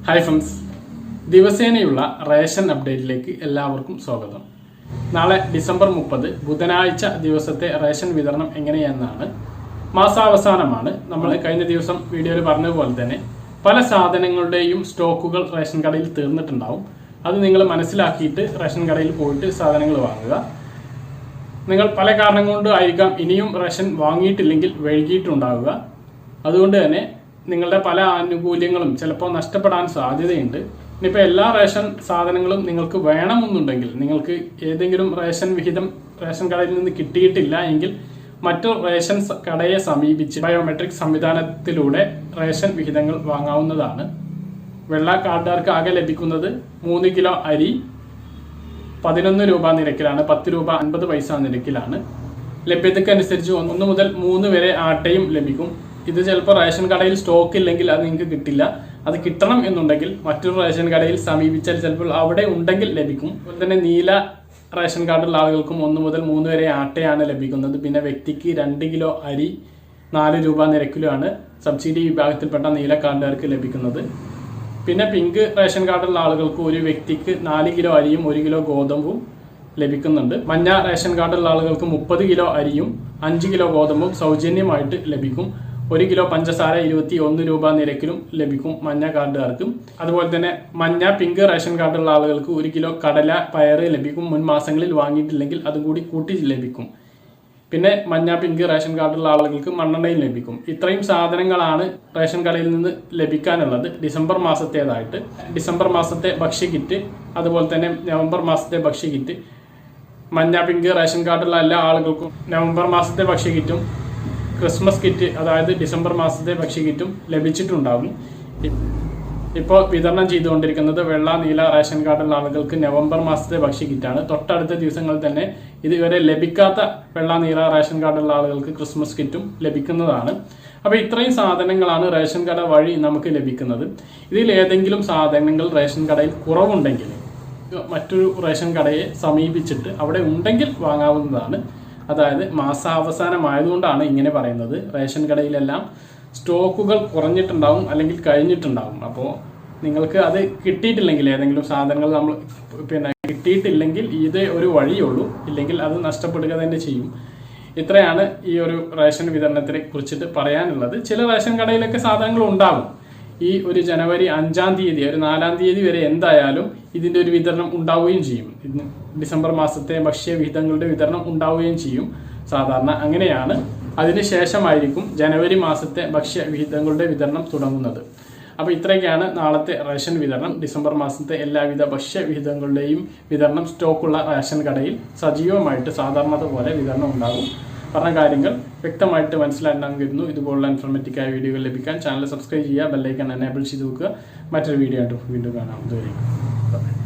Hi friends, ദിവസേനയുള്ള ration അപ്ഡേറ്റിലേക്ക് എല്ലാവർക്കും സ്വാഗതം. നാളെ ഡിസംബർ 30 ബുധനാഴ്ച ദിവസത്തെ റേഷൻ വിതരണം എങ്ങനെയെന്നാണ്. മാസാവസാനമാണ്. നമ്മൾ കഴിഞ്ഞ ദിവസം വീഡിയോയിൽ പറഞ്ഞതുപോലെ തന്നെ പല സാധനങ്ങളുടെയും സ്റ്റോക്കുകൾ റേഷൻ കടയിൽ തീർന്നിട്ടുണ്ടാവും. അത് നിങ്ങൾ മനസ്സിലാക്കിയിട്ട് റേഷൻ കടയിൽ പോയിട്ട് സാധനങ്ങൾ വാങ്ങുക. നിങ്ങൾ പല കാരണം കൊണ്ട് ആയിരിക്കാം ഇനിയും റേഷൻ വാങ്ങിയിട്ടില്ലെങ്കിൽ വൈകിയിട്ടുണ്ടാവുക. അതുകൊണ്ട് തന്നെ നിങ്ങളുടെ പല ആനുകൂല്യങ്ങളും ചിലപ്പോൾ നഷ്ടപ്പെടാൻ സാധ്യതയുണ്ട്. ഇനിയിപ്പോൾ എല്ലാ റേഷൻ സാധനങ്ങളും നിങ്ങൾക്ക് വേണമെന്നുണ്ടെങ്കിൽ, നിങ്ങൾക്ക് ഏതെങ്കിലും റേഷൻ വിഹിതം റേഷൻ കടയിൽ നിന്ന് കിട്ടിയിട്ടില്ല എങ്കിൽ മറ്റു റേഷൻ കടയെ സമീപിച്ച് ബയോമെട്രിക് സംവിധാനത്തിലൂടെ റേഷൻ വിഹിതങ്ങൾ വാങ്ങാവുന്നതാണ്. വെള്ള കാർഡുകാർക്ക് ആകെ ലഭിക്കുന്നത് 3 കിലോ അരി 11 രൂപ നിരക്കിലാണ്, 10 രൂപ 50 പൈസ നിരക്കിലാണ്. ലഭ്യതയ്ക്കനുസരിച്ച് 1 മുതൽ 3 വരെ ആട്ടയും ലഭിക്കും. ഇത് ചിലപ്പോൾ റേഷൻ കടയിൽ സ്റ്റോക്ക് ഇല്ലെങ്കിൽ അത് നിങ്ങൾക്ക് കിട്ടില്ല. അത് കിട്ടണം എന്നുണ്ടെങ്കിൽ മറ്റൊരു റേഷൻ കടയിൽ സമീപിച്ചാൽ ചിലപ്പോൾ അവിടെ ഉണ്ടെങ്കിൽ ലഭിക്കും. അതുപോലെ തന്നെ നീല റേഷൻ കാർഡുള്ള ആളുകൾക്കും 1 മുതൽ 3 വരെ ആട്ടയാണ് ലഭിക്കുന്നത്. പിന്നെ വ്യക്തിക്ക് 2 കിലോ അരി 4 രൂപ നിരക്കിലാണ് സബ്സിഡി വിഭാഗത്തിൽപ്പെട്ട നീല കാർഡുകാർക്ക് ലഭിക്കുന്നത്. പിന്നെ പിങ്ക് റേഷൻ കാർഡുള്ള ആളുകൾക്ക് ഒരു വ്യക്തിക്ക് 4 കിലോ അരിയും 1 കിലോ ഗോതമ്പും ലഭിക്കുന്നുണ്ട്. മഞ്ഞ റേഷൻ കാർഡുള്ള ആളുകൾക്ക് 30 കിലോ അരിയും 5 കിലോ ഗോതമ്പും സൗജന്യമായിട്ട് ലഭിക്കും. 1 കിലോ പഞ്ചസാര 21 രൂപ നിരക്കിലും ലഭിക്കും മഞ്ഞ കാർഡുകാർക്കും. അതുപോലെ തന്നെ മഞ്ഞ പിങ്ക് റേഷൻ കാർഡുള്ള ആളുകൾക്ക് 1 കിലോ കടല പയറ് ലഭിക്കും. മുൻ മാസങ്ങളിൽ വാങ്ങിയിട്ടില്ലെങ്കിൽ അതും കൂടി കൂട്ടി ലഭിക്കും. പിന്നെ മഞ്ഞ പിങ്ക് റേഷൻ കാർഡുള്ള ആളുകൾക്ക് മണ്ണെണ്ണയും ലഭിക്കും. ഇത്രയും സാധനങ്ങളാണ് റേഷൻ കടയിൽ നിന്ന് ലഭിക്കാനുള്ളത് ഡിസംബർ മാസത്തേതായിട്ട്. ഡിസംബർ മാസത്തെ ഭക്ഷ്യ കിറ്റ്, അതുപോലെ തന്നെ നവംബർ മാസത്തെ ഭക്ഷ്യ കിറ്റ്, മഞ്ഞ പിങ്ക് റേഷൻ കാർഡുള്ള എല്ലാ ആളുകൾക്കും നവംബർ മാസത്തെ ഭക്ഷ്യ കിറ്റും ക്രിസ്മസ് കിറ്റ്, അതായത് ഡിസംബർ മാസത്തെ ഭക്ഷ്യ കിറ്റും ലഭിച്ചിട്ടുണ്ടാകും. ഇപ്പോൾ വിതരണം ചെയ്തുകൊണ്ടിരിക്കുന്നത് വെള്ള നീല റേഷൻ കാർഡുള്ള ആളുകൾക്ക് നവംബർ മാസത്തെ ഭക്ഷ്യ കിറ്റാണ്. തൊട്ടടുത്ത ദിവസങ്ങളിൽ തന്നെ ഇതുവരെ ലഭിക്കാത്ത വെള്ള നീല റേഷൻ കാർഡുള്ള ആളുകൾക്ക് ക്രിസ്മസ് കിറ്റും ലഭിക്കുന്നതാണ്. അപ്പോൾ ഇത്രയും സാധനങ്ങളാണ് റേഷൻ കട വഴി നമുക്ക് ലഭിക്കുന്നത്. ഇതിൽ ഏതെങ്കിലും സാധനങ്ങൾ റേഷൻ കടയിൽ കുറവുണ്ടെങ്കിൽ മറ്റൊരു റേഷൻ കടയെ സമീപിച്ചിട്ട് അവിടെ ഉണ്ടെങ്കിൽ വാങ്ങാവുന്നതാണ്. അതായത് മാസാവസാനമായതുകൊണ്ടാണ് ഇങ്ങനെ പറയുന്നത്. റേഷൻ കടയിലെല്ലാം സ്റ്റോക്കുകൾ കുറഞ്ഞിട്ടുണ്ടാവും അല്ലെങ്കിൽ കഴിഞ്ഞിട്ടുണ്ടാവും. അപ്പോൾ നിങ്ങൾക്ക് അത് കിട്ടിയിട്ടില്ലെങ്കിൽ, ഏതെങ്കിലും സാധനങ്ങൾ നമ്മൾ കിട്ടിയിട്ടില്ലെങ്കിൽ ഇതേ ഒരു വഴിയുള്ളൂ, ഇല്ലെങ്കിൽ അത് നഷ്ടപ്പെടുക തന്നെ ചെയ്യും. ഇത്രയാണ് ഈ ഒരു റേഷൻ വിതരണത്തിനെ കുറിച്ചിട്ട് പറയാനുള്ളത്. ചില റേഷൻ കടയിലൊക്കെ സാധനങ്ങൾ ഉണ്ടാകും. ഈ ഒരു ജനുവരി 5-ാം തീയതി, ഒരു 4-ാം തീയതി വരെ എന്തായാലും ഇതിന്റെ ഒരു വിതരണം ഉണ്ടാവുകയും ചെയ്യും. ഡിസംബർ മാസത്തെ ഭക്ഷ്യവിഹിതങ്ങളുടെ വിതരണം ഉണ്ടാവുകയും ചെയ്യും. സാധാരണ അങ്ങനെയാണ്. അതിനുശേഷമായിരിക്കും ജനുവരി മാസത്തെ ഭക്ഷ്യവിഹിതങ്ങളുടെ വിതരണം തുടങ്ങുന്നത്. അപ്പോൾ ഇത്രയൊക്കെയാണ് നാളത്തെ റേഷൻ വിതരണം. ഡിസംബർ മാസത്തെ എല്ലാവിധ ഭക്ഷ്യവിഹിതങ്ങളുടെയും വിതരണം സ്റ്റോക്കുള്ള റേഷൻ കടയിൽ സജീവമായിട്ട് സാധാരണ പോലെ വിതരണം ഉണ്ടാകും. പറഞ്ഞ കാര്യങ്ങൾ വ്യക്തമായിട്ട് മനസ്സിലായിട്ടുണ്ടാകുന്നു. ഇതുപോലുള്ള ഇൻഫോർമേറ്റീവായ വീഡിയോകൾ ലഭിക്കാൻ ചാനൽ സബ്സ്ക്രൈബ് ചെയ്യുക, ബെല്ലൈക്കൺ എനേബിൾ ചെയ്ത് വെക്കുക. മറ്റൊരു വീഡിയോ ആയിട്ട് വീണ്ടും കാണാം. ഇതുവരെയും.